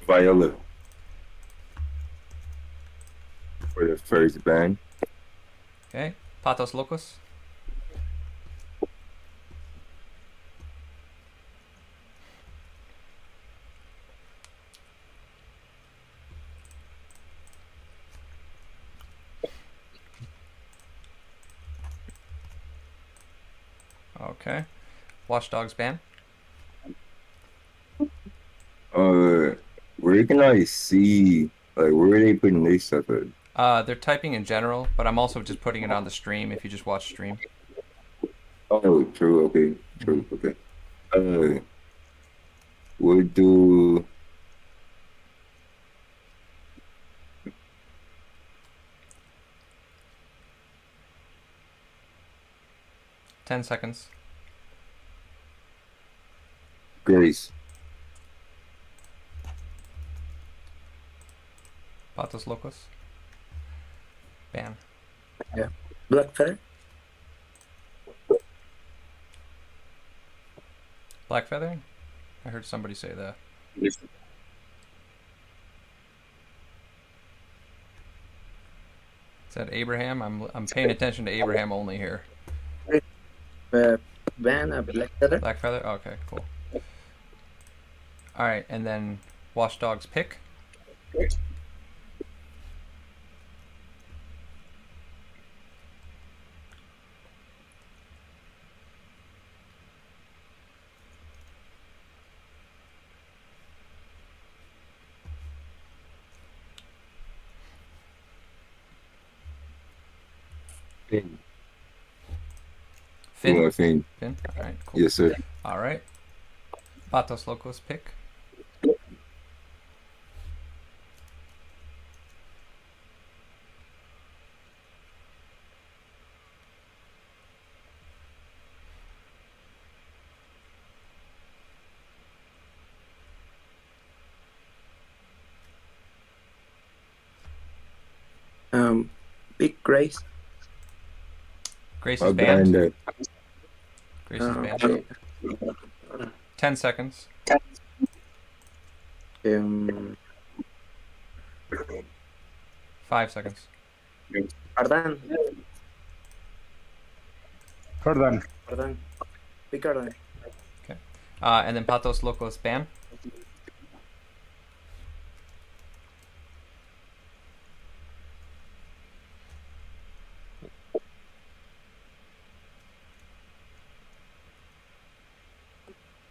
Violet for the first ban. Okay. Patos Locos. Okay. Watchdogs ban. Where can I see, like, where are they putting this stuff at? They're typing in general, but I'm also just putting it on the stream if you just watch stream. Oh, true. Okay, true. Okay. We'll do. 10 seconds. Grace. Patos Locos. Ban. Yeah. Black Feather. Black Feather? I heard somebody say that. Yes. Is that Abraham? I'm paying attention to Abraham only here. Ban Black Feather. Black Feather? Okay, cool. Alright, and then Watchdogs pick. Finn. Finn? Yeah, Finn. Finn? Alright, cool. Yes, sir. Alright. Patos Locos pick. Big Grace. Grace is banned. Banned. Grace is banned. Okay. 10 seconds. 5 seconds. Ardan. Jordan. Ardan. Big Ardan. Okay. And then Patos Locos ban.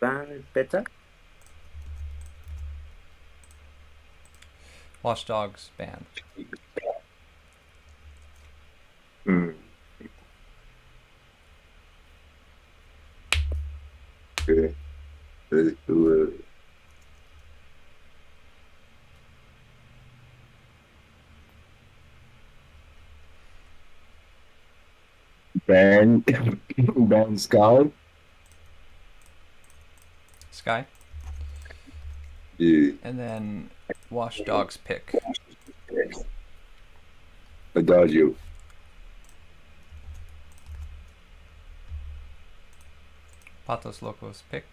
Ban Beta. Watchdogs ban. Hmm. Okay. Let's do it. Ban. Ban Sky. Sky. Yeah. And then Watchdogs pick. Adagio. Patos Locos pick.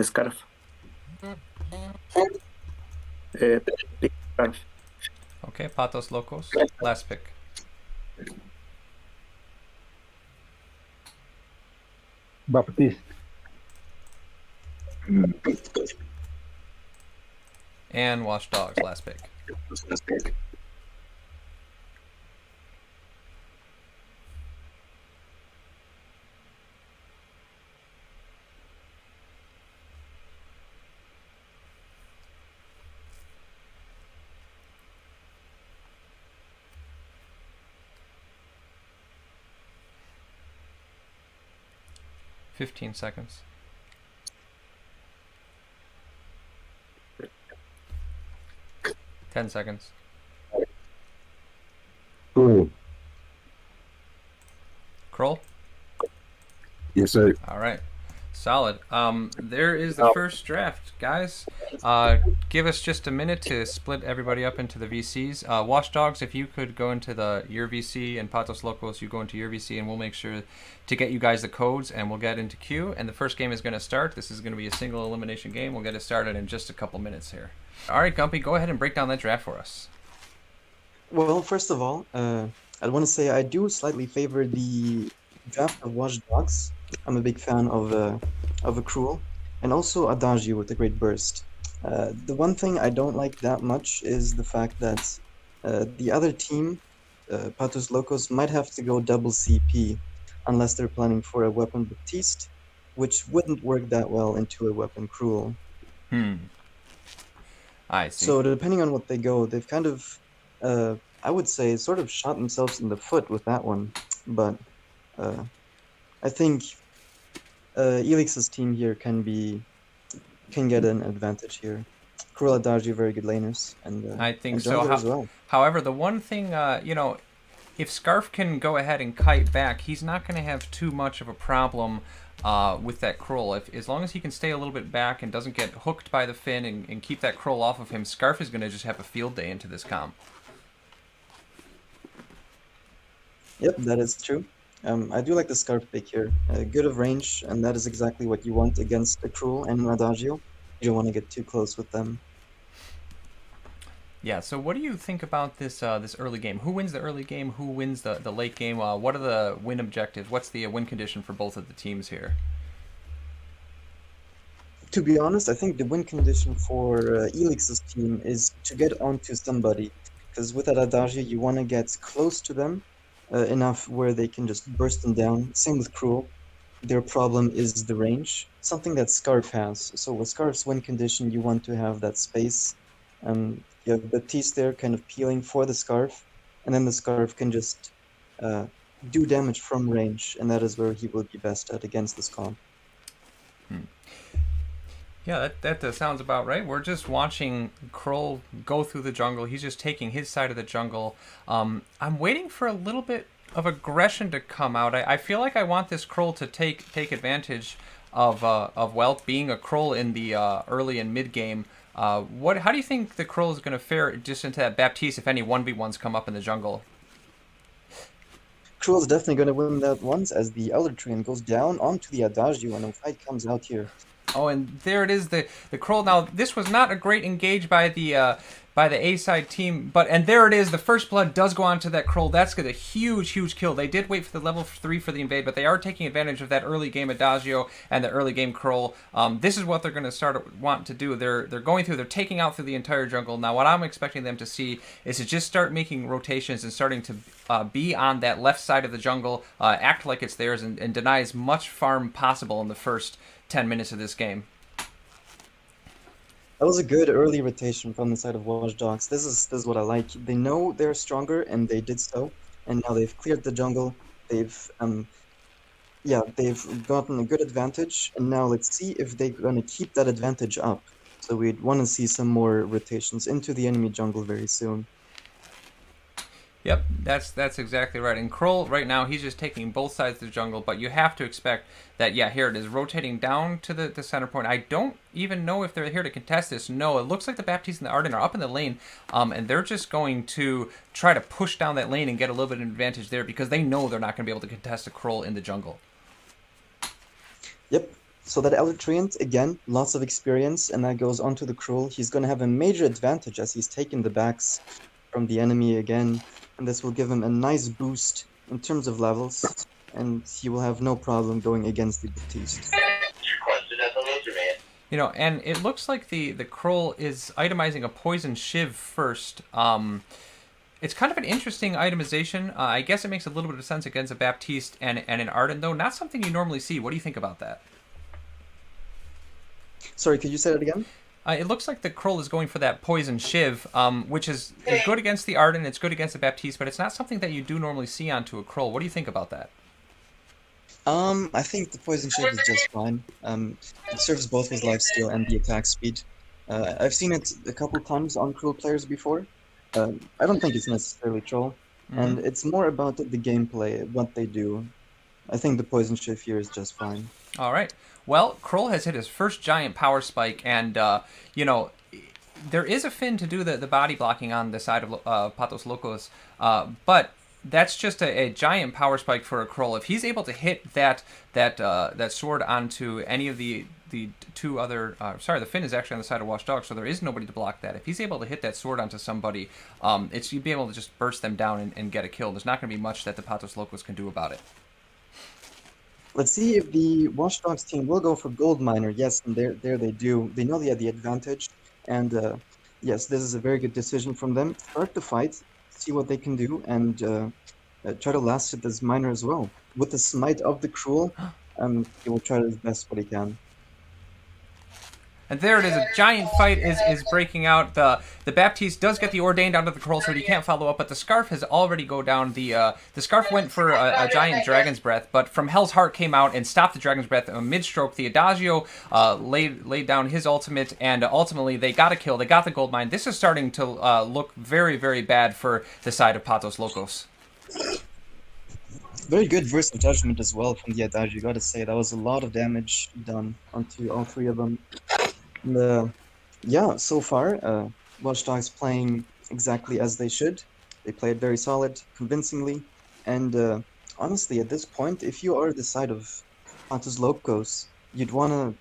Scarf. Big Scarf. Okay, Patos Locos. Last pick. Baptiste. And Watchdogs. Last pick. $15 seconds. $10 seconds. Cool. Kroll? Yes, sir. All right. Solid. There is the first draft, guys. Give us just a minute to split everybody up into the VCs. Watchdogs, if you could go into your VC, and Patos Locos, you go into your VC, and we'll make sure to get you guys the codes, and we'll get into queue. And the first game is going to start. This is going to be a single elimination game. We'll get it started in just a couple minutes here. All right, Gumpy, go ahead and break down that draft for us. Well, first of all, I'd want to say I do slightly favor the draft of Watchdogs. I'm a big fan of Accrual, and also Adagio with the Great Burst. The one thing I don't like that much is the fact that the other team, Patos Locos, might have to go double CP unless they're planning for a weapon Baptiste, which wouldn't work that well into a weapon Cruel. I see. So depending on what they go, they've kind of, I would say, sort of shot themselves in the foot with that one. But I think Elix's team here can get an advantage here. Cruel Adagio, very good laners, and I think and so. jungler as well. However, the one thing, if Scarf can go ahead and kite back, he's not going to have too much of a problem with that Kroll. As long as he can stay a little bit back and doesn't get hooked by the Finn and keep that Kroll off of him, Scarf is going to just have a field day into this comp. Yep, that is true. I do like the Scarf pick here. Good of range, and that is exactly what you want against the Cruel and Adagio. You don't want to get too close with them. Yeah, so what do you think about this this early game? Who wins the early game? Who wins the late game? What are the win objectives? What's the win condition for both of the teams here? To be honest, I think the win condition for Elix's team is to get onto somebody. Because with that Adagio, you want to get close to them enough where they can just burst them down. Same with Cruel. Their problem is the range, something that Scarf has. So with Scarf's win condition, you want to have that space. You have Baptiste there kind of peeling for the Scarf, and then the Scarf can just do damage from range, and that is where he will be best at against this comp. Yeah, that sounds about right. We're just watching Kroll go through the jungle. He's just taking his side of the jungle. I'm waiting for a little bit of aggression to come out. I feel like I want this Kroll to take advantage of Welt being a Kroll in the early and mid game. How do you think the Kroll is going to fare just into that Baptiste if any 1v1s come up in the jungle? Cruel is definitely going to win that once as the Elder Train goes down onto the Adagio and a fight comes out here. Oh, and there it is, the Kroll. Now, this was not a great engage by the A-side team, and there it is. The first blood does go on to that Kroll. That's a huge kill. They did wait for the level 3 for the invade, but they are taking advantage of that early game Adagio and the early game Kroll. This is what they're going to want to do. They're going through. They're taking out through the entire jungle. Now, what I'm expecting them to see is to just start making rotations and starting to be on that left side of the jungle, act like it's theirs, and deny as much farm possible in the first 10 minutes of this game. That was a good early rotation from the side of Watchdogs. This is what I like. They know they're stronger, and they did so. And now they've cleared the jungle. They've gotten a good advantage. And now let's see if they're gonna keep that advantage up. So we'd want to see some more rotations into the enemy jungle very soon. Yep, that's exactly right. And Kroll, right now, he's just taking both sides of the jungle, but you have to expect that, yeah, here it is, rotating down to the center point. I don't even know if they're here to contest this. No, it looks like the Baptiste and the Arden are up in the lane, and they're just going to try to push down that lane and get a little bit of advantage there because they know they're not going to be able to contest a Kroll in the jungle. Yep. So that Elder Treant, again, lots of experience, and that goes onto the Kroll. He's going to have a major advantage as he's taken the backs from the enemy again. And this will give him a nice boost in terms of levels, and he will have no problem going against the Baptiste. And it looks like the Kroll is itemizing a Poison Shiv first. It's kind of an interesting itemization. I guess it makes a little bit of sense against a Baptiste and an Arden, though. Not something you normally see. What do you think about that? Sorry, could you say that again? It looks like the Kroll is going for that Poison Shiv, which is good against the Arden, it's good against the Baptiste, but it's not something that you do normally see onto a Kroll. What do you think about that? I think the Poison Shiv is just fine. It serves both his lifesteal and the attack speed. I've seen it a couple times on Kroll players before. I don't think it's necessarily troll, and it's more about the gameplay, what they do. I think the poison shift here is just fine. All right. Well, Kroll has hit his first giant power spike, and you know, there is a fin to do the body blocking on the side of Patos Locos, but that's just a giant power spike for a Kroll. If he's able to hit that sword onto any of the two other, sorry, the fin is actually on the side of Watchdog, so there is nobody to block that. If he's able to hit that sword onto somebody, you'd be able to just burst them down and get a kill. There's not going to be much that the Patos Locos can do about it. Let's see if the Watchdogs team will go for Gold Miner. Yes, and there they do. They know they have the advantage, and yes, this is a very good decision from them. Start the fight, see what they can do, and try to last hit this miner as well. With the smite of the Cruel, he will try his best what he can. And there it is, a giant fight is breaking out. The Baptiste does get the Ordained onto the Kroll, so he can't follow up, but the Scarf has already go down. The Scarf went for a giant Dragon's Breath, but from Hell's Heart came out and stopped the Dragon's Breath mid-stroke. The Adagio laid down his ultimate, and ultimately they got a kill. They got the gold mine. This is starting to look very, very bad for the side of Patos Locos. Very good verse of judgment as well from the Adagio, gotta say. That was a lot of damage done onto all three of them. And, yeah, so far, Watchdogs playing exactly as they should. They played very solid, convincingly, and honestly, at this point, if you are the side of Patos Locos, you'd want to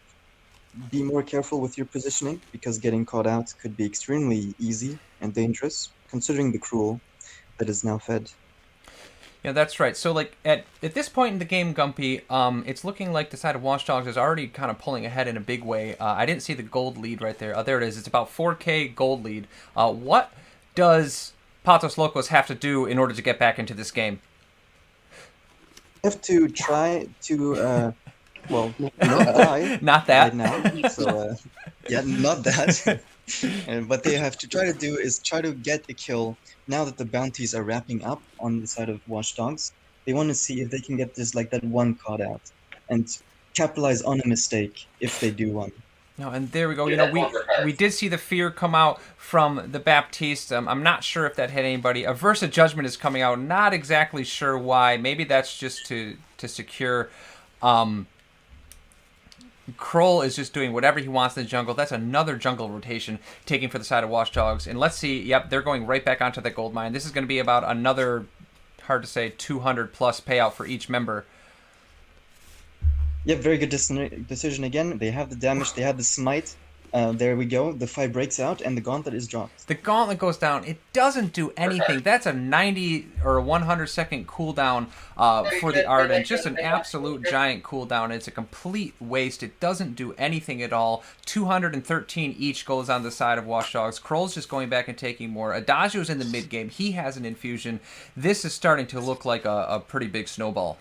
be more careful with your positioning, because getting caught out could be extremely easy and dangerous, considering the Cruel that is now fed. Yeah, that's right. So, like, at this point in the game, Gumpy, it's looking like the side of Watchdogs is already kind of pulling ahead in a big way. I didn't see the gold lead right there. There it is. It's about 4K gold lead. What does Patos Locos have to do in order to get back into this game? Have to try to, well, not die. Not that. Right now. So, yeah, not that. What they have to try to do is try to get a kill. Now that the bounties are wrapping up on the side of Watchdogs, they want to see if they can get this, like, that one caught out and capitalize on a mistake if they do one. No, and there we go. You know, we did see the fear come out from the Baptiste. I'm not sure if that hit anybody. A verse of judgment is coming out. Not exactly sure why. Maybe that's just to secure. Kroll is just doing whatever he wants in the jungle. That's another jungle rotation taking for the side of Watchdogs. And let's see. Yep, they're going right back onto the gold mine. This is going to be about another, hard to say, 200 plus payout for each member. Yep, very good decision again. They have the damage, they have the smite. There we go. The fight breaks out, and the gauntlet is dropped. The gauntlet goes down. It doesn't do anything. That's a 90 or 100 second cooldown for the Ardent. Just an absolute giant cooldown. It's a complete waste. It doesn't do anything at all. 213 each goes on the side of Watchdogs. Kroll's just going back and taking more. Adagio's in the mid game. He has an infusion. This is starting to look like a pretty big snowball.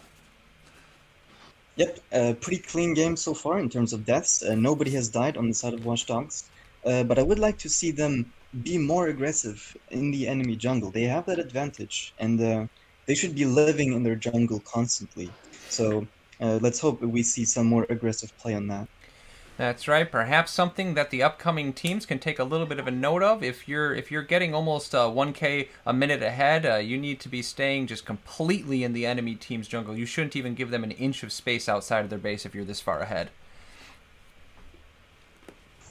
Yep, a pretty clean game so far in terms of deaths. Nobody has died on the side of Watchdogs. But I would like to see them be more aggressive in the enemy jungle. They have that advantage, and they should be living in their jungle constantly. So let's hope we see some more aggressive play on that. That's right. Perhaps something that the upcoming teams can take a little bit of a note of. If you're getting almost 1K a minute ahead, you need to be staying just completely in the enemy team's jungle. You shouldn't even give them an inch of space outside of their base if you're this far ahead.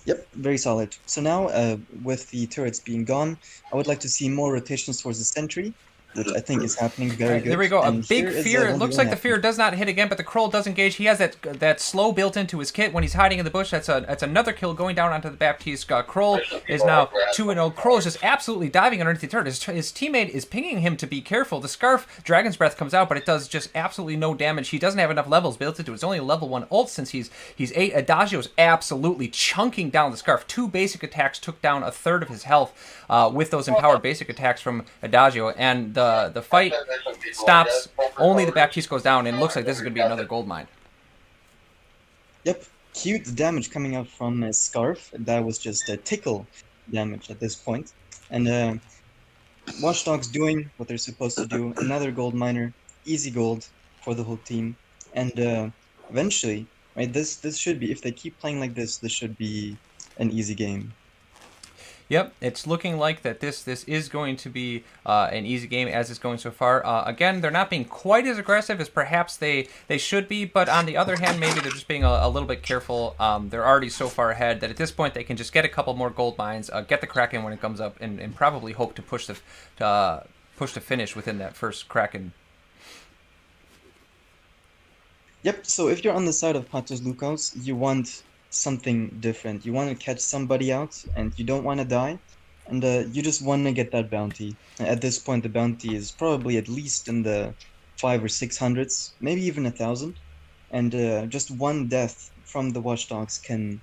Yep, very solid. So now, with the turrets being gone, I would like to see more rotations towards the sentry, which I think is happening very good. There we go. A And big here is, fear. It looks like the happening. fear does not hit again, but the Kroll does engage. He has that slow built into his kit when he's hiding in the bush. That's another kill going down onto the Baptiste. Kroll is now 2-0. Kroll is just absolutely diving underneath the turret. His teammate is pinging him to be careful. The Scarf, Dragon's Breath comes out, but it does just absolutely no damage. He doesn't have enough levels built into it. It's only a level 1 ult since he's 8. Adagio is absolutely chunking down the Scarf. 2 basic attacks took down a third of his health with those empowered basic attacks from Adagio, and the fight stops. Only the Baptiste goes down, and it looks like this is going to be another gold mine. Yep, cute damage coming out from a Scarf. That was just a tickle damage at this point. And Watchdogs doing what they're supposed to do. Another gold miner, easy gold for the whole team. And eventually, right, this should be, if they keep playing like this should be an easy game. Yep, it's looking like that this is going to be an easy game as it's going so far. Again, they're not being quite as aggressive as perhaps they should be, but on the other hand, maybe they're just being a little bit careful. They're already so far ahead that at this point they can just get a couple more gold mines, get the Kraken when it comes up, and probably hope to push the finish within that first Kraken. Yep, so if you're on the side of Patos Lukos, you want something different. You want to catch somebody out, and you don't want to die, and you just want to get that bounty. At this point, the bounty is probably at least in the 500 or 600s, maybe even 1,000, and just one death from the Watchdogs can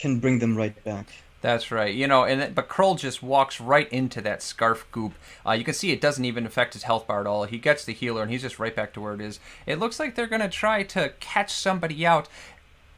bring them right back. That's right. But Kroll just walks right into that scarf goop. You can see it doesn't even affect his health bar at all. He gets the healer, and he's just right back to where it is. It looks like they're going to try to catch somebody out.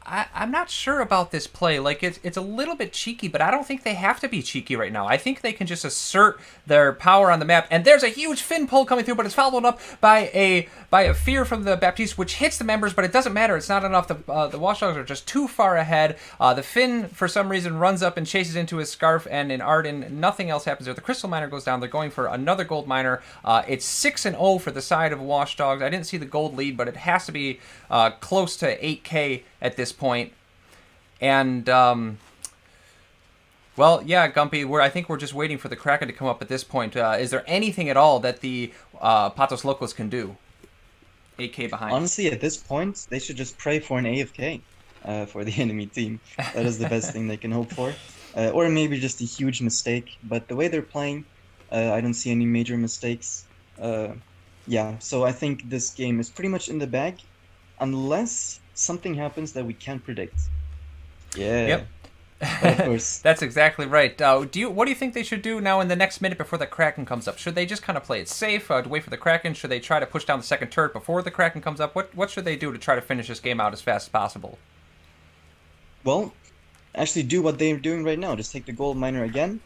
I'm not sure about this play. Like, it's a little bit cheeky, but I don't think they have to be cheeky right now. I think they can just assert their power on the map. And there's a huge Finn pull coming through, but it's followed up by a fear from the Baptiste, which hits the members, but it doesn't matter. It's not enough. The Watchdogs are just too far ahead. The Finn, for some reason, runs up and chases into his scarf, and in Arden, nothing else happens there. The Crystal Miner goes down. They're going for another gold miner. It's 6-0 for the side of Watchdogs. I didn't see the gold lead, but it has to be close to 8K at this point. And well, yeah, Gumpy, I think we're just waiting for the Kraken to come up at this point. Is there anything at all that the Patos Locos can do? 8K behind. Honestly, at this point, they should just pray for an AFK for the enemy team. That is the best thing they can hope for. Or maybe just a huge mistake. But the way they're playing, I don't see any major mistakes. Yeah, so I think this game is pretty much in the bag, unless something happens that we can't predict. Yeah. Yep. Of course. That's exactly right. What do you think they should do now in the next minute before the Kraken comes up? Should they just kind of play it safe to wait for the Kraken? Should they try to push down the second turret before the Kraken comes up? What should they do to try to finish this game out as fast as possible? Well, actually do what they're doing right now. Just take the gold miner again.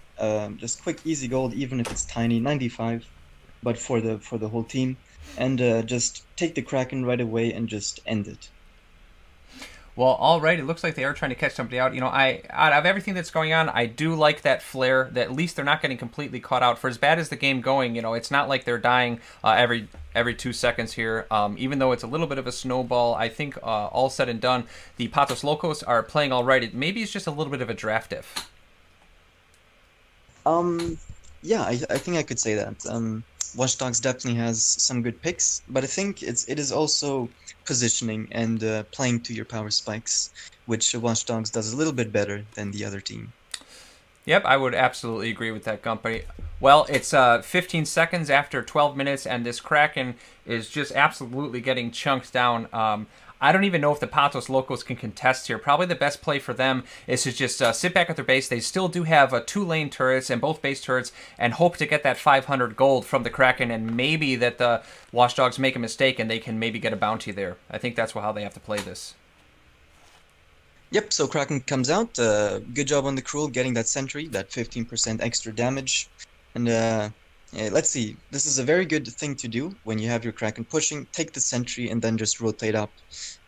Just quick, easy gold, even if it's tiny, 95, but for the whole team. And just take the Kraken right away and just end it. Well, all right. It looks like they are trying to catch somebody out. Out of everything that's going on, I do like that flare. That at least they're not getting completely caught out. For as bad as the game going, it's not like they're dying every 2 seconds here. Even though it's a little bit of a snowball, I think all said and done, the Patos Locos are playing all right. Maybe it's just a little bit of a draft diff. Yeah, I think I could say that. Watch Dogs definitely has some good picks, but I think it is also positioning and playing to your power spikes, which Watch Dogs does a little bit better than the other team. Yep, I would absolutely agree with that, Gumpy. Well, it's 15 seconds after 12 minutes, and this Kraken is just absolutely getting chunked down. I don't even know if the Patos Locos can contest here. Probably the best play for them is to just sit back at their base. They still do have 2 lane turrets and both base turrets, and hope to get that 500 gold from the Kraken, and maybe that the Watchdogs make a mistake and they can maybe get a bounty there. I think that's how they have to play this. Yep, so Kraken comes out. Good job on the Cruel getting that sentry, that 15% extra damage. And let's see, this is a very good thing to do when you have your Kraken pushing. Take the sentry and then just rotate up,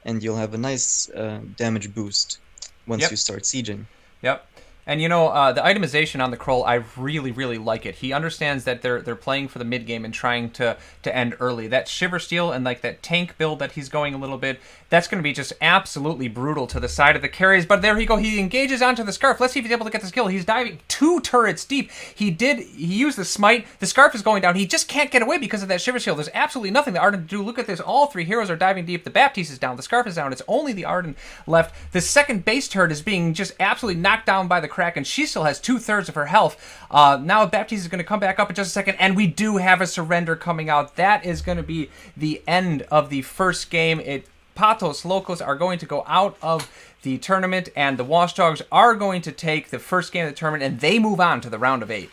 and you'll have a nice damage boost once you start sieging. Yep. And the itemization on the Kroll, I really, really like it. He understands that they're playing for the mid game and trying to end early. That Shiver Steel and like that tank build that he's going a little bit, that's going to be just absolutely brutal to the side of the carries. But there you go. He engages onto the Scarf. Let's see if he's able to get this kill. He's diving 2 turrets deep. He used the smite. The Scarf is going down. He just can't get away because of that Shiver Steel. There's absolutely nothing the Arden to do. Look at this. All 3 heroes are diving deep. The Baptiste is down. The Scarf is down. It's only the Arden left. The second base turret is being just absolutely knocked down by the Kraken. She still has 2/3 of her health. Now Baptiste is going to come back up in just a second, and we do have a surrender coming out. That is going to be the end of the first game. Patos Locos are going to go out of the tournament, and the Watchdogs are going to take the first game of the tournament, and they move on to the round of 8.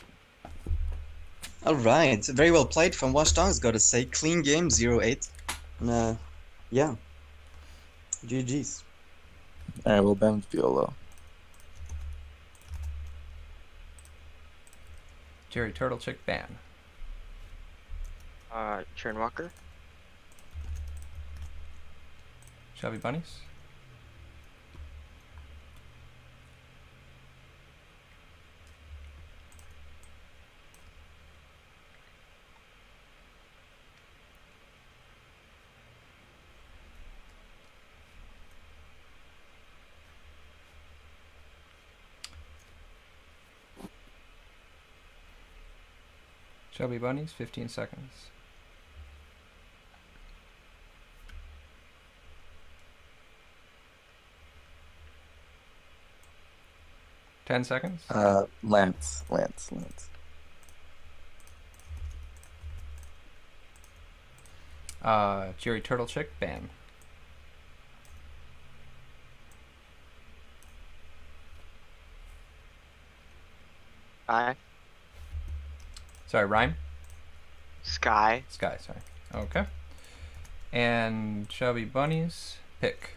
All right, very well played from Watch Dogs, gotta say. Clean game, 0-8. Yeah, GG's. Alright, well, Ben Viola. Jerry Turtlechick ban. Churnwalker. Shelby Bunnies. Chubby bunnies, 15 seconds. Ten seconds. Lance. Jerry Turtle Chick, ban. Sky. Sorry, rhyme. Sky. Sky, sorry. Okay. And Chubby bunnies, pick.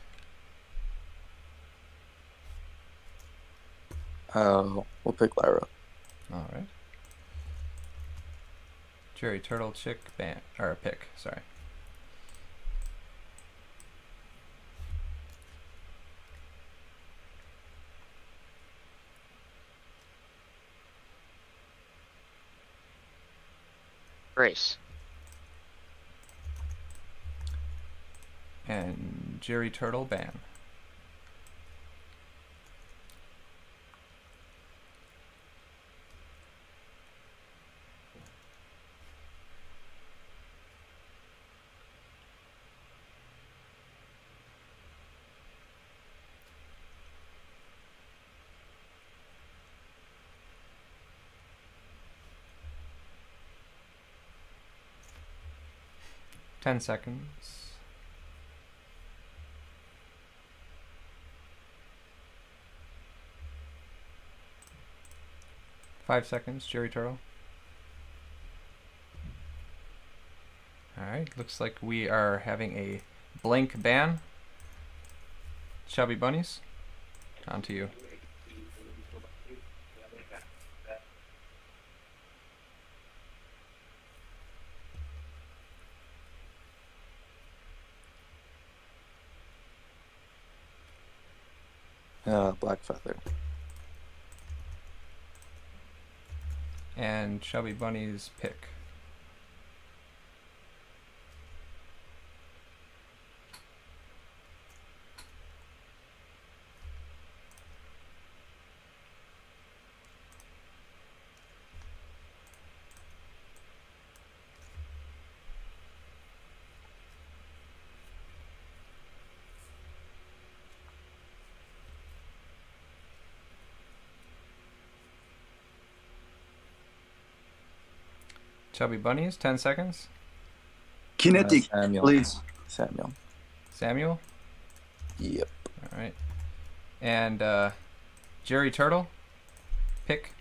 We'll pick Lyra. All right. Jerry Turtle Chick, ban or pick. Sorry. Grace. And Jerry Turtle, ban. Ten seconds. Five seconds, Jerry Turtle. Alright, looks like we are having a blank ban. Chubby bunnies, on to you. Black Feather. And Chubby bunnies, pick. Chubby bunnies, 10 seconds. Kinetic, Samuel. please. Samuel. Yep. All right. And Jerry Turtle, pick.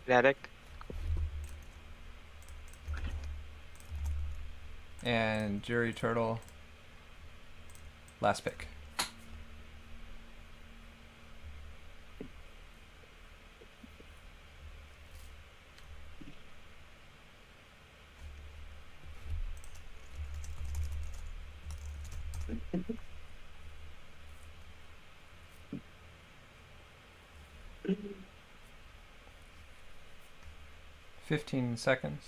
Kinetic. And Jerry Turtle, last pick. Fifteen seconds.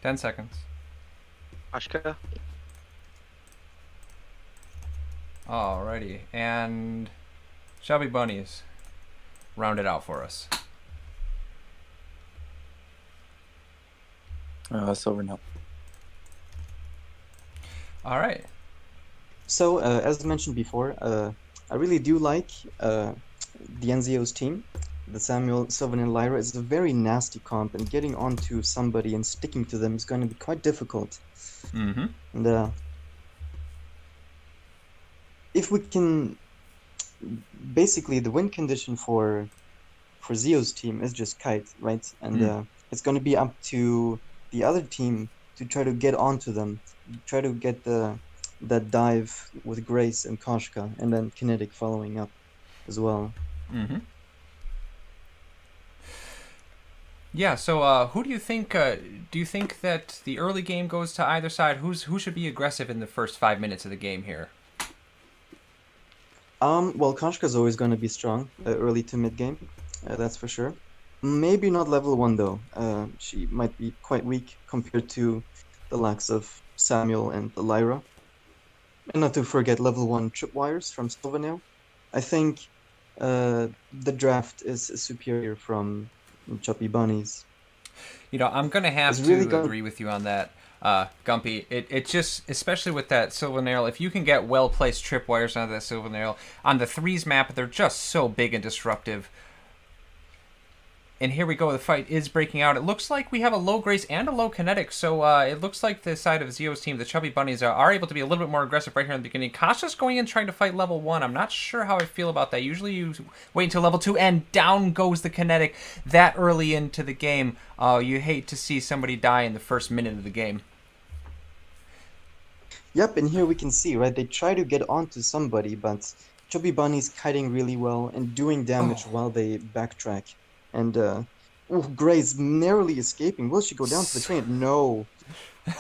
10 seconds. Ashka. Alrighty, and Chubby bunnies, round it out for us. Silver now. All right. So, as mentioned before, I really do like the NZO's team. The Samuel, Sylvan, and Lyra is a very nasty comp, and getting onto somebody and sticking to them is going to be quite difficult. Mm-hmm. And if we can, basically, the win condition for Zio's team is just kite, right? And it's going to be up to the other team to try to get onto them, try to get that dive with Grace and Koshka, and then Kinetic following up as well. Mm-hmm. Yeah, so who do you think that the early game goes to either side? Who should be aggressive in the first 5 minutes of the game here? Well, Koshka's always going to be strong early to mid game, that's for sure. Maybe not level 1 though. She might be quite weak compared to the likes of Samuel and the Lyra. And not to forget level 1 tripwires from Sylvanel. I think the draft is superior from Choppy Bunnies. I'm going to have It's to really gonna- agree with you on that, Gumpy. It just, especially with that Silver Nail, if you can get well-placed tripwires onto that Silver Nail, on the threes map, they're just so big and disruptive. And here we go, the fight is breaking out. It looks like we have a low Grace and a low Kinetic, so it looks like the side of Zio's team, the Chubby Bunnies, are able to be a little bit more aggressive right here in the beginning. Kasha's going in trying to fight level 1. I'm not sure how I feel about that. Usually you wait until level 2, and down goes the Kinetic that early into the game. You hate to see somebody die in the first minute of the game. Yep, and here we can see, right? They try to get onto somebody, but Chubby Bunny's kiting really well and doing damage while they backtrack. And Grace narrowly escaping. Will she go down to the train? No.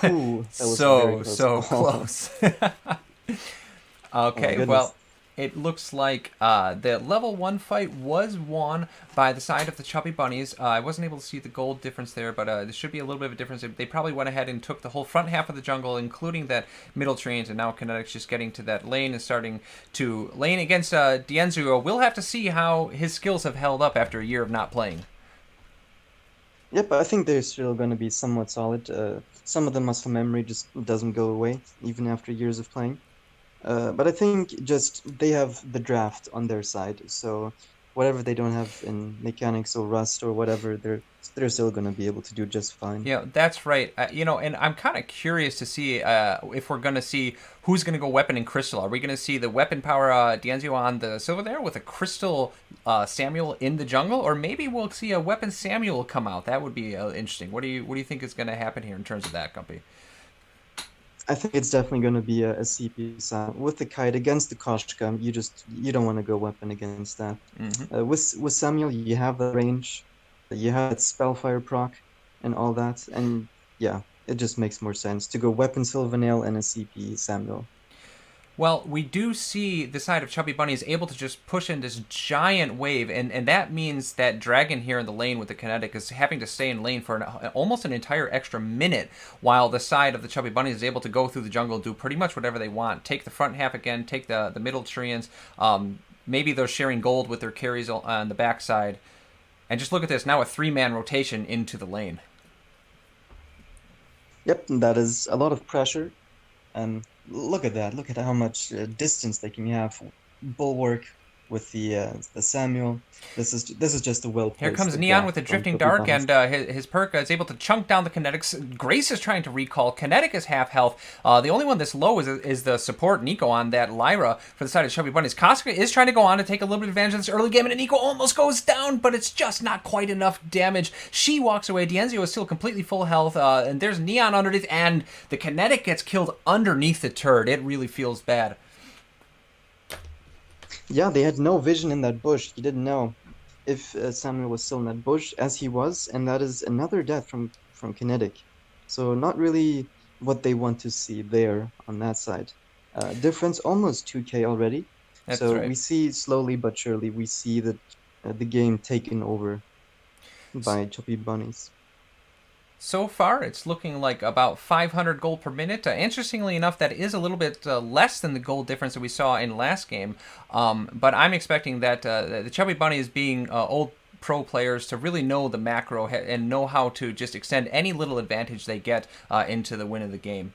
Ooh, that was very close. So close. Okay, goodness. well, it looks like the level 1 fight was won by the side of the Chubby Bunnies. I wasn't able to see the gold difference there, but there should be a little bit of a difference. They probably went ahead and took the whole front half of the jungle, including that middle trains, and now Kinetic's just getting to that lane and starting to lane against Dianzuo. We'll have to see how his skills have held up after a year of not playing. Yep, I think they're still going to be somewhat solid. Some of the muscle memory just doesn't go away, even after years of playing. But I think just they have the draft on their side, so whatever they don't have in mechanics or rust or whatever, they're still going to be able to do just fine. Yeah, that's right. And I'm kind of curious to see if we're going to see who's going to go weapon and crystal. Are we going to see the weapon power Dianzio on the silver there with a crystal Samuel in the jungle, or maybe we'll see a weapon Samuel come out? That would be interesting. What do you think is going to happen here in terms of that, Gumpy? I think it's definitely going to be a CP sound. With the kite against the Koshka, you don't want to go weapon against that. Mm-hmm. With Samuel, you have the range, you have that spellfire proc, and all that, and yeah, it just makes more sense to go weapon Sylvanale and a CP Samuel. Well, we do see the side of Chubby Bunny is able to just push in this giant wave, and that means that Dragon here in the lane with the Kinetic is having to stay in lane for almost an entire extra minute, while the side of the Chubby Bunny is able to go through the jungle, do pretty much whatever they want, take the front half again, take the middle treants, maybe they're sharing gold with their carries on the backside, and just look at this, now a 3-man rotation into the lane. Yep, that is a lot of pressure. Look at that. Look at how much distance they can have. Bulwark with the Samuel. This is just a well placed. Here comes Neon with the Drifting Dark, and his perk is able to chunk down the Kinetics. Grace is trying to recall. Kinetic is half health. The only one that's low is the support Nico on that Lyra for the side of Chubby Bunnies. Koska is trying to go on to take a little bit of advantage of this early game, and Nico almost goes down, but it's just not quite enough damage. She walks away. Dianzio is still completely full health, and there's Neon underneath, and the Kinetic gets killed underneath the turret. It really feels bad. Yeah, they had no vision in that bush. You didn't know if Samuel was still in that bush, as he was, and that is another death from Kinetic. So not really what they want to see there on that side. Difference almost 2k already. That's so right. we see slowly but surely, we see that the game taken over by Choppy Bunnies. So far, it's looking like about 500 gold per minute. Interestingly enough, that is a little bit less than the gold difference that we saw in last game. But I'm expecting that the Chubby Bunnies, being old pro players, to really know the macro and know how to just extend any little advantage they get into the win of the game.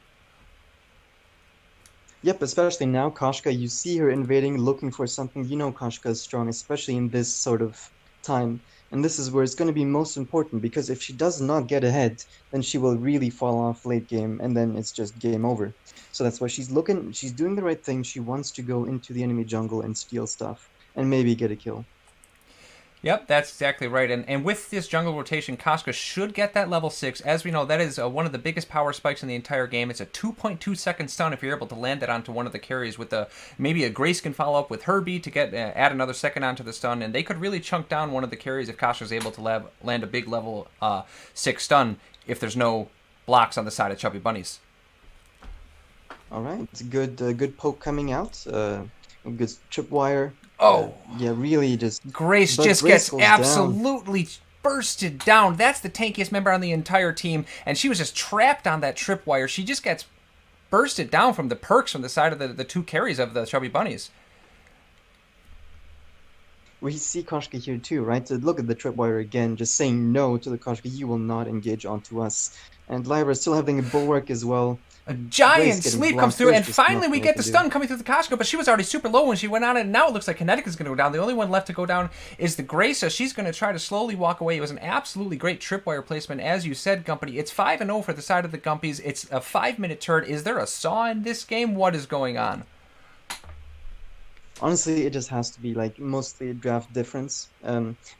Yep, especially now, Koshka, you see her invading, looking for something. You know Koshka is strong, especially in this sort of time. And this is where it's going to be most important, because if she does not get ahead, then she will really fall off late game, and then it's just game over. So that's why she's doing the right thing. She wants to go into the enemy jungle and steal stuff, and maybe get a kill. Yep, that's exactly right. And with this jungle rotation, Koska should get that level 6. As we know, that is one of the biggest power spikes in the entire game. It's a 2.2 second stun if you're able to land that onto one of the carries. With maybe a Grace can follow up with Herbie to get add another second onto the stun, and they could really chunk down one of the carries if Koska is able to land a big level 6 stun if there's no blocks on the side of Chubby Bunnies. All right, good poke coming out. Good tripwire. Oh, yeah, really just... Grace just Grace gets absolutely bursted down. That's the tankiest member on the entire team, and she was just trapped on that tripwire. She just gets bursted down from the perks from the side of the two carries of the Chubby Bunnies. we see Koshka here too, right? So look at the tripwire again, just saying no to the Koshka. You will not engage onto us. And Lyra still having a bulwark as well. A Grace giant getting sleep blocked. comes through, There's and just finally nothing we they get can the do. stun coming through the Koshka, but she was already super low when she went on it, and now it looks like Kinetic is going to go down. The only one left to go down is the Grace, so she's going to try to slowly walk away. It was an absolutely great tripwire placement, as you said, Gumpy. It's 5-0 for the side of the Gumpies. It's a 5-minute turret. Is there a saw in this game? What is going on? Honestly, it just has to be like mostly a draft difference.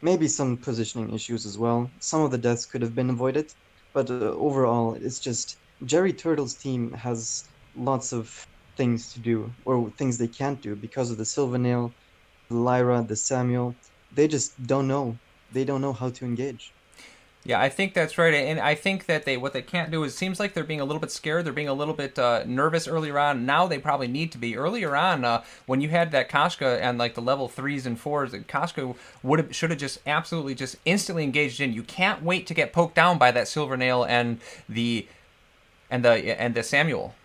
Maybe some positioning issues as well. Some of the deaths could have been avoided, but overall, it's just Jerry Turtle's team has lots of things to do, or things they can't do because of the Sylvanale, the Lyra, the Samuel. They just don't know. They don't know how to engage. Yeah, I think that's right, and I think that what they can't do is, it seems like they're being a little bit scared, they're being a little bit nervous earlier on. Now they probably need to be. Earlier on, when you had that Koshka and like the level 3s and 4s, Koshka should have just absolutely just instantly engaged in. You can't wait to get poked down by that Silvernail and the Samuel.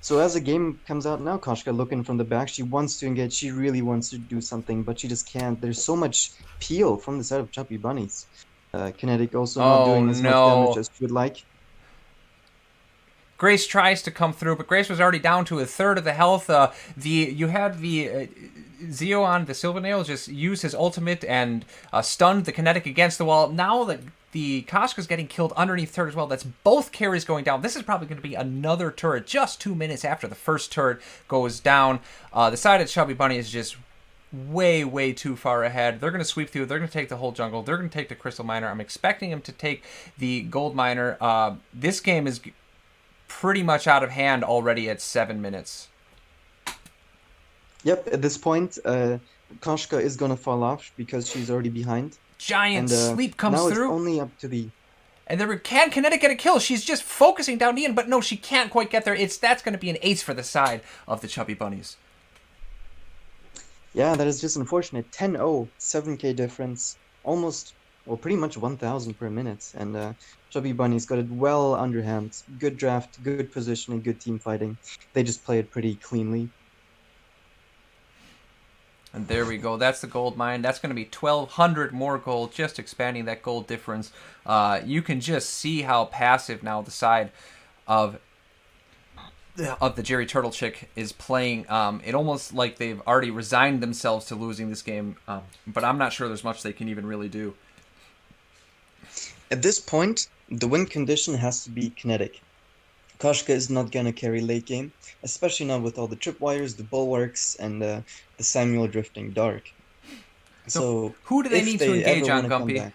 So as the game comes out now, Koshka looking from the back, she wants to engage, she really wants to do something, but she just can't. There's so much peel from the side of Chubby Bunnies. Kinetic also not doing as much damage as she would like. Grace tries to come through, but Grace was already down to a third of the health. You had the Zeon, the Silvernail, just use his ultimate and stunned the Kinetic against the wall. Now the Koshka's getting killed underneath turret as well. That's both carries going down. This is probably going to be another turret just 2 minutes after the first turret goes down. The side of Chubby Bunny is just way too far ahead. They're going to sweep through. They're going to take the whole jungle. They're going to take the Crystal Miner. I'm expecting them to take the Gold Miner. This game is pretty much out of hand already at 7 minutes. Yep, at this point, Koshka is gonna fall off because she's already behind. Giant sleep comes now through. It's only up to the... And can Kinetic get a kill? She's just focusing down Ian, but no, she can't quite get there. That's going to be an ace for the side of the Chubby Bunnies. Yeah, that is just unfortunate. 10-0, 7k difference, almost, well, pretty much 1,000 per minute. And Chubby Bunnies got it well underhand. Good draft, good positioning, good team fighting. They just play it pretty cleanly. And there we go. That's the gold mine. That's going to be 1,200 more gold, just expanding that gold difference. You can just see how passive now the side of the Jerry Turtle chick is playing. It almost like they've already resigned themselves to losing this game. But I'm not sure there's much they can even really do. At this point, the win condition has to be Kinetic. Koshka is not gonna carry late game, especially now with all the tripwires, the bulwarks, and the Samuel drifting dark. So who do they need to engage on, Gumpy? Back,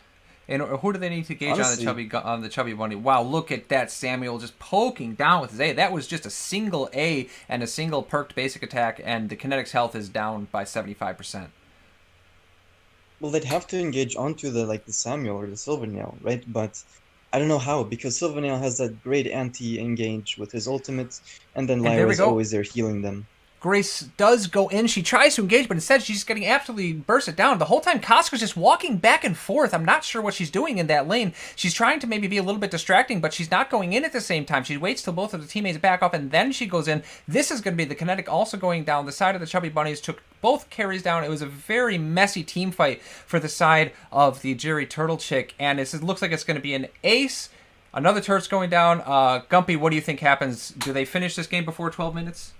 And who do they need to engage honestly, on the Chubby Bunny? Wow, look at that Samuel just poking down with his A. That was just a single A and a single perked basic attack, and the Kinetic's health is down by 75%. well, they'd have to engage onto the Samuel or the Silvernail, right? But I don't know how, because Silvernail has that great anti-engage with his ultimate, and then Lyra's always there healing them. Grace does go in. She tries to engage, but instead she's just getting absolutely bursted down. The whole time Koshka's just walking back and forth. I'm not sure what she's doing in that lane. She's trying to maybe be a little bit distracting, but she's not going in at the same time. She waits till both of the teammates back off, and then she goes in. This is going to be the Kinetic also going down. The side of the Chubby Bunnies took both carries down. It was a very messy team fight for the side of the Jerry Turtle chick, and it looks like it's going to be an ace. Another turret's going down. Gumpy, what do you think happens? Do they finish this game before 12 minutes?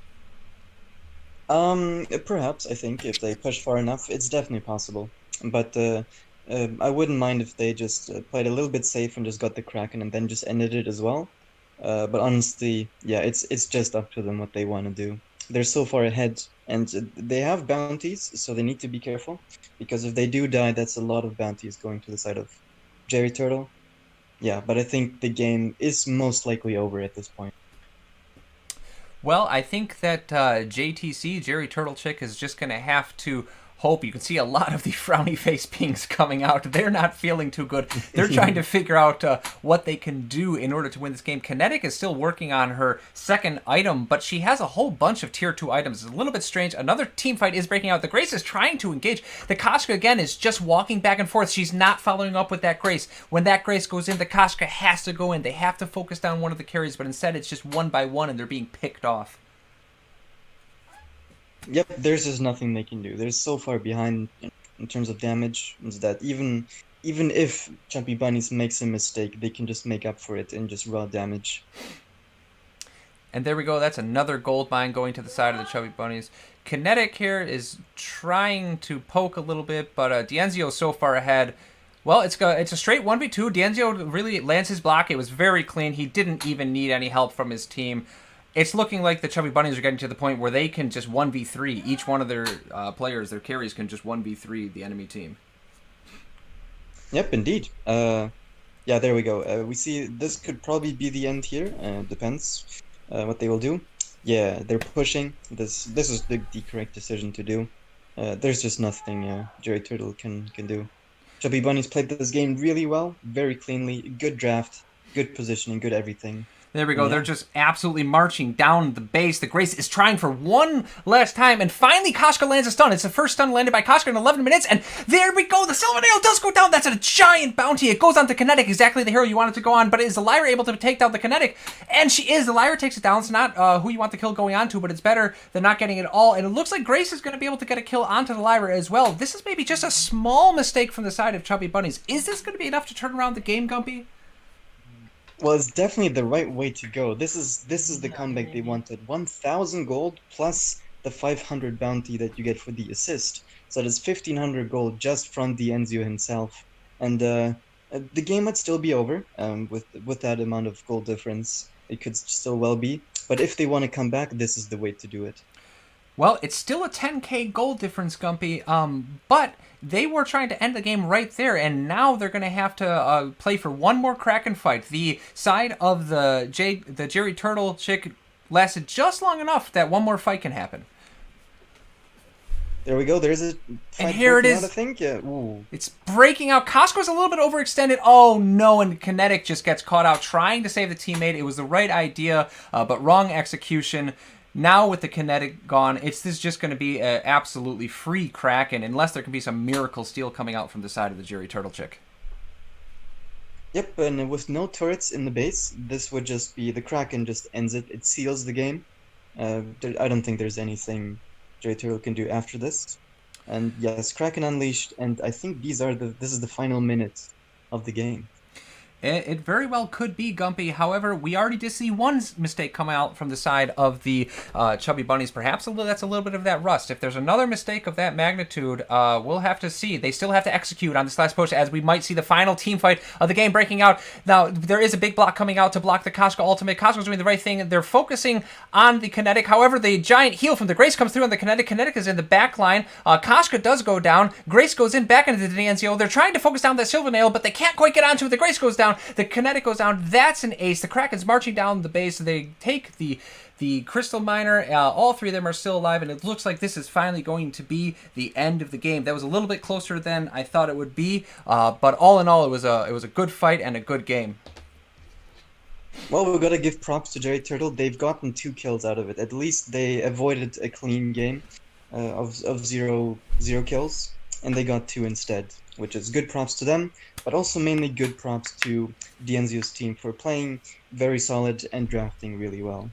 Perhaps, I think, if they push far enough, it's definitely possible. But I wouldn't mind if they just played a little bit safe and just got the Kraken and then just ended it as well. But honestly, yeah, it's just up to them what they want to do. They're so far ahead, and they have bounties, so they need to be careful. Because if they do die, that's a lot of bounties going to the side of Jerry Turtle. Yeah, but I think the game is most likely over at this point. Well, I think that JTC, Jerry Turtle Chick, is just going to have to hope. You can see a lot of the frowny face pings coming out. They're not feeling too good. They're trying to figure out what they can do in order to win this game. Kinetic is still working on her second item, but she has a whole bunch of tier 2 items. It's a little bit strange. Another team fight is breaking out. The Grace is trying to engage. The Koshka, again, is just walking back and forth. She's not following up with that Grace. When that Grace goes in, the Koshka has to go in. They have to focus down one of the carries, but instead it's just one by one, and they're being picked off. Yep, there's just nothing they can do. They're so far behind in terms of damage that even if Chubby Bunnies makes a mistake, they can just make up for it in just raw damage. And there we go. That's another gold mine going to the side of the Chubby Bunnies. Kinetic here is trying to poke a little bit, but D'Enzio's so far ahead. Well, it's a straight 1v2. D'Enzio really lands his block. It was very clean. He didn't even need any help from his team. It's looking like the Chubby Bunnies are getting to the point where they can just 1v3. Each one of their players, their carries, can just 1v3 the enemy team. Yep, indeed. Yeah, there we go. We see this could probably be the end here. Depends what they will do. Yeah, they're pushing. This is the correct decision to do. There's just nothing Jerry Turtle can do. Chubby Bunnies played this game really well, very cleanly, good draft, good positioning, good everything. There we go. Yeah. They're just absolutely marching down the base. The Grace is trying for one last time, and finally Koska lands a stun. It's the first stun landed by Koska in 11 minutes, and there we go. The Silver Nail does go down. That's a giant bounty. It goes on to Kinetic, exactly the hero you want it to go on, but is the Lyra able to take down the Kinetic? And she is. The Lyra takes it down. It's not who you want the kill going on to, but it's better than not getting it all, and it looks like Grace is going to be able to get a kill onto the Lyra as well. This is maybe just a small mistake from the side of Chubby Bunnies. Is this going to be enough to turn around the game, Gumpy? Well, it's definitely the right way to go. This is the comeback they wanted. 1,000 gold plus the 500 bounty that you get for the assist. So that's 1,500 gold just from D'Enzio himself. And the game might still be over with that amount of gold difference. It could still well be. But if they want to come back, this is the way to do it. Well, it's still a 10k gold difference, Gumpy, but they were trying to end the game right there, and now they're going to have to play for one more Kraken fight. The side of the Jerry Turtle chick lasted just long enough that one more fight can happen. There we go. There's a fight, and here it is. I think. Yeah. Ooh. It's breaking out. Costco's a little bit overextended. Oh no! And Kinetic just gets caught out trying to save the teammate. It was the right idea, but wrong execution. Now with the Kinetic gone, this is just going to be an absolutely free Kraken, unless there can be some miracle steal coming out from the side of the Jerry Turtle chick. Yep, and with no turrets in the base, this would just be the Kraken just ends it. It seals the game. I don't think there's anything Jerry Turtle can do after this. And yes, Kraken unleashed, and I think this is the final minute of the game. It very well could be, Gumpy. However, we already did see one mistake come out from the side of the Chubby Bunnies. Perhaps that's a little bit of that rust. If there's another mistake of that magnitude, we'll have to see. They still have to execute on this last push, as we might see the final team fight of the game breaking out. Now, there is a big block coming out to block the Koska ultimate. Koska's doing the right thing. They're focusing on the Kinetic. However, the giant heal from the Grace comes through on the Kinetic. Kinetic is in the back line. Koska does go down. Grace goes in back into the D'Enzio. They're trying to focus down that Silver Nail, but they can't quite get onto it. The Grace goes down. The Kinetic goes down. That's an ace. The Kraken's marching down the base. They take the Crystal Miner. All three of them are still alive, and it looks like this is finally going to be the end of the game. That was a little bit closer than I thought it would be, but all in all, it was a good fight and a good game. Well, we've got to give props to Jerry Turtle. They've gotten 2 kills out of it. At least they avoided a clean game of zero kills, and they got 2 instead, which is good props to them, but also mainly good props to D'Enzio's team for playing very solid and drafting really well.